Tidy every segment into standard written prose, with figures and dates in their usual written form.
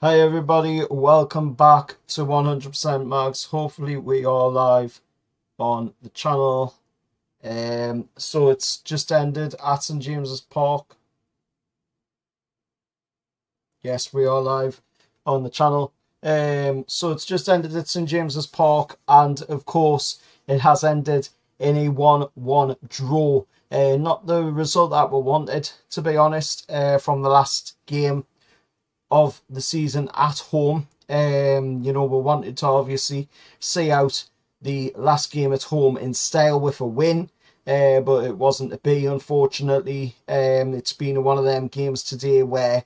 Hi everybody, welcome back to 100% Mags. Hopefully we are live on the channel. So it's just ended at St James's Park. Yes, we are live on the channel. So it's just ended at St James's Park, and of course it has ended in a 1-1 draw. Not the result that we wanted, to be honest, from the last game of the season at home. We wanted to obviously see out the last game at home in style with a win, but it wasn't to be, unfortunately. It's been one of them games today where,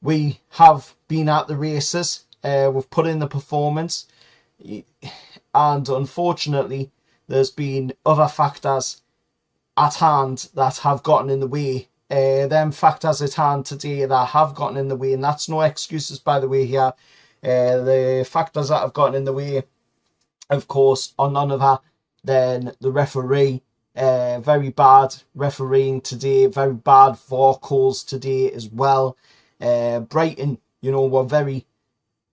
we have been at the races, we've put in the performance, and unfortunately there's been other factors at hand that have gotten in the way. Them factors at hand today that have gotten in the way, and that's no excuses, by the way, here. The factors that have gotten in the way, of course, are none other than the referee. Very bad refereeing today, very bad VAR calls today as well. Brighton, were very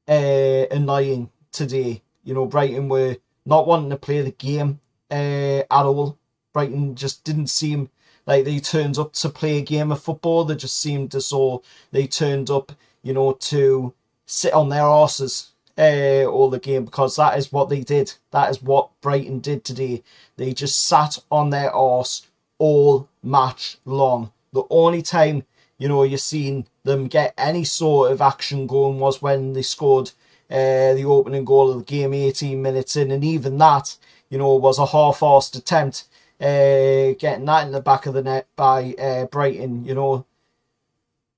annoying today. Brighton were not wanting to play the game at all. Brighton just didn't seem like they turned up to play a game of football. They just seemed as though they turned up, to sit on their arses all the game, because that is what they did. That is what Brighton did today. They just sat on their arse all match long. The only time, you're seeing them get any sort of action going was when they scored the opening goal of the game 18 minutes in, and even that, was a half-arsed attempt. Getting that in the back of the net by Brighton.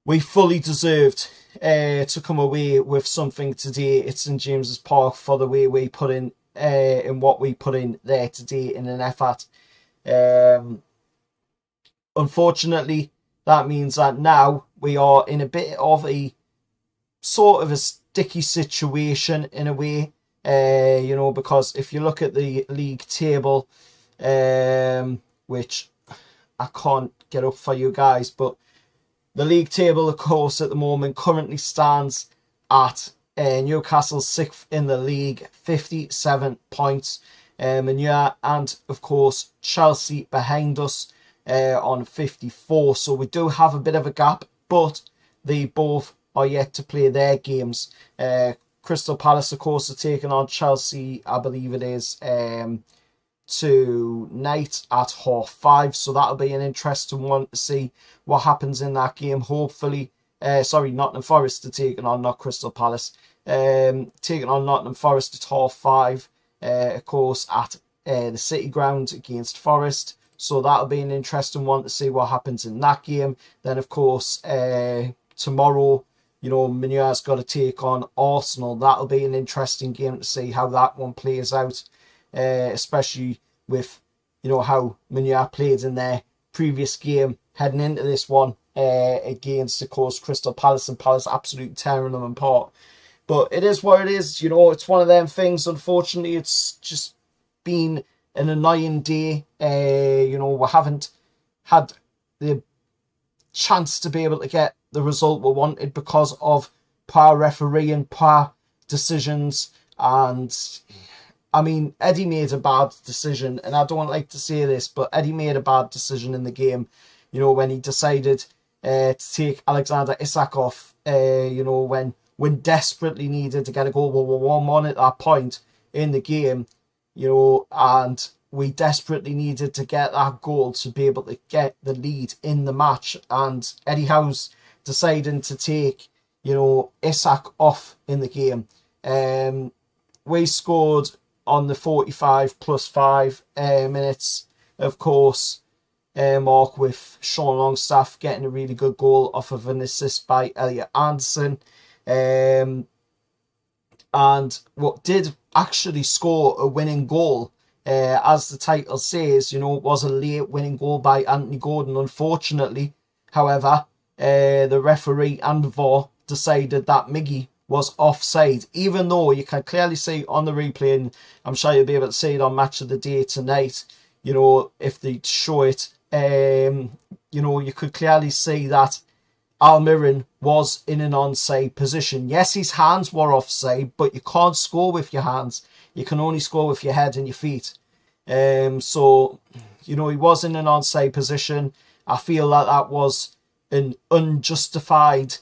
We fully deserved to come away with something today at St James's Park for the way we put in what we put in there today in an effort. Unfortunately, that means that now we are in a bit of a sort of a sticky situation in a way, because if you look at the league table, which I can't get up for you guys, but the league table, of course, at the moment currently stands at Newcastle 6th in the league, 57 points, and of course Chelsea behind us on 54. So we do have a bit of a gap, but they both are yet to play their games. Crystal Palace, of course, are taking on Chelsea, I believe it is, tonight at 5:30, so that'll be an interesting one to see what happens in that game. Hopefully, Nottingham Forest are taking on, not Crystal Palace, taking on Nottingham Forest at 5:30, of course, at the City Ground against Forest, so that'll be an interesting one to see what happens in that game. Then, of course, tomorrow, Menua's got to take on Arsenal. That'll be an interesting game to see how that one plays out. Especially with how Menua played in their previous game heading into this one against, of course, Crystal Palace, and Palace absolutely tearing them apart. But it is what it is. It's one of them things. Unfortunately, it's just been an annoying day. We haven't had the chance to be able to get the result we wanted because of poor refereeing, poor decisions, and I mean, Eddie made a bad decision, and I don't like to say this, but Eddie made a bad decision in the game, when he decided to take Alexander Isak off, when desperately needed to get a goal. We were 1-1 at that point in the game, and we desperately needed to get that goal to be able to get the lead in the match, and Eddie Howe's deciding to take, Isak off in the game. We scored on the 45 plus 5 minutes, of course, mark, with Sean Longstaff getting a really good goal off of an assist by Elliot Anderson. And what did actually score a winning goal, as the title says, it was a late winning goal by Anthony Gordon. Unfortunately, however, the referee and VAR decided that Miggy was offside, even though you can clearly see on the replay, and I'm sure you'll be able to see it on Match of the Day tonight, if they show it, you could clearly see that Almiron was in an onside position. Yes, his hands were offside, but you can't score with your hands. You can only score with your head and your feet. So, you know, he was in an onside position. I feel that that was an unjustified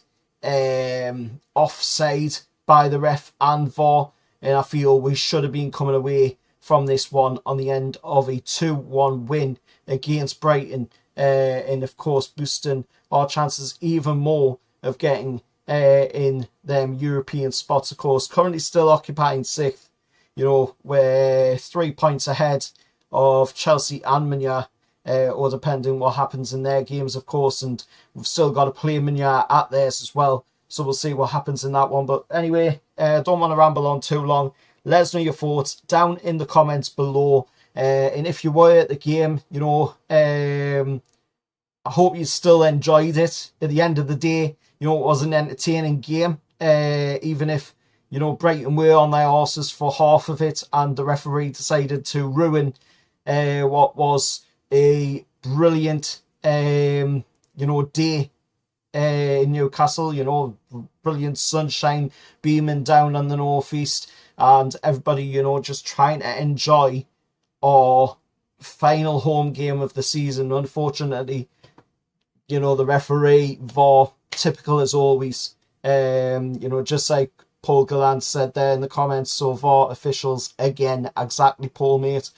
offside by the ref and VAR. And I feel we should have been coming away from this one on the end of a 2-1 win against Brighton. And of course, boosting our chances even more of getting in them European spots. Of course, currently still occupying 6th. You know, we're 3 points ahead of Chelsea and Mignolet, or depending what happens in their games, of course. And we've still got to play Mignolet at theirs as well. So we'll see what happens in that one. But anyway, don't want to ramble on too long. Let us know your thoughts down in the comments below. And if you were at the game, you know, I hope you still enjoyed it. At the end of the day, you know, it was an entertaining game. Even if, you know, Brighton were on their horses for half of it and the referee decided to ruin what was a brilliant, you know, day in Newcastle. You know, brilliant sunshine beaming down on the northeast, and everybody, you know, just trying to enjoy our final home game of the season. Unfortunately, you know, the referee, VAR, typical as always. You know, just like Paul Gallant said there in the comments, so VAR officials again, exactly, Paul, mate.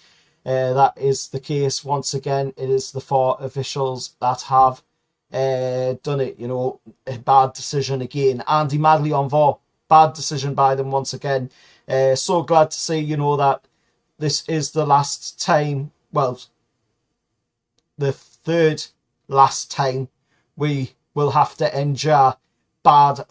That is the case once again. It is the VAR officials that have done it. You know, a bad decision again. Andy Madley on VAR, bad decision by them once again. So glad to see, you know, that this is the last time, well, the third last time we will have to endure bad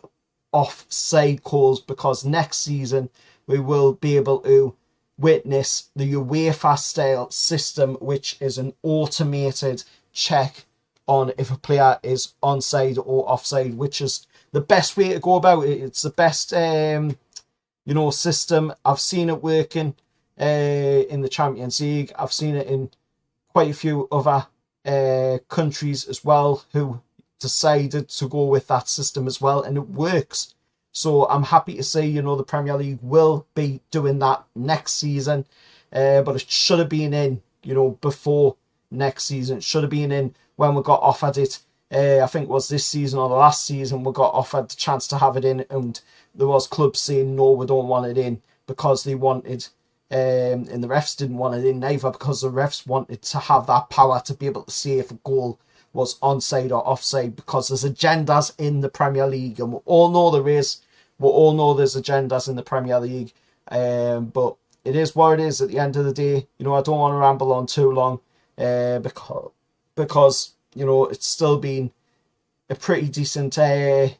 offside calls, because next season we will be able to witness the UEFA style system, which is an automated check on if a player is onside or offside, which is the best way to go about it. It's the best you know, system. I've seen it working in the Champions League. I've seen it in quite a few other countries as well who decided to go with that system as well, and it works. So I'm happy to see, you know, the Premier League will be doing that next season, but it should have been in, you know, before next season. It should have been in when we got offered it. I think it was this season or the last season we got offered the chance to have it in, and there was clubs saying no, we don't want it in, because they wanted and the refs didn't want it in either, because the refs wanted to have that power to be able to see if a goal was onside or offside, because there's agendas in the Premier League, and we all know there is. We all know there's agendas in the Premier League, but it is what it is at the end of the day. You know, I don't want to ramble on too long, because you know, it's still been a pretty decent time,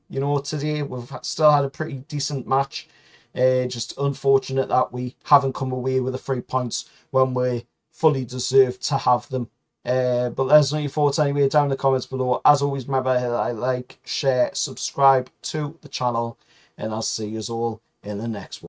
you know, today. We've still had a pretty decent match. Just unfortunate that we haven't come away with the 3 points when we fully deserve to have them. But let us know your thoughts anyway down in the comments below. As always, remember to like, share, subscribe to the channel, and I'll see you all in the next one.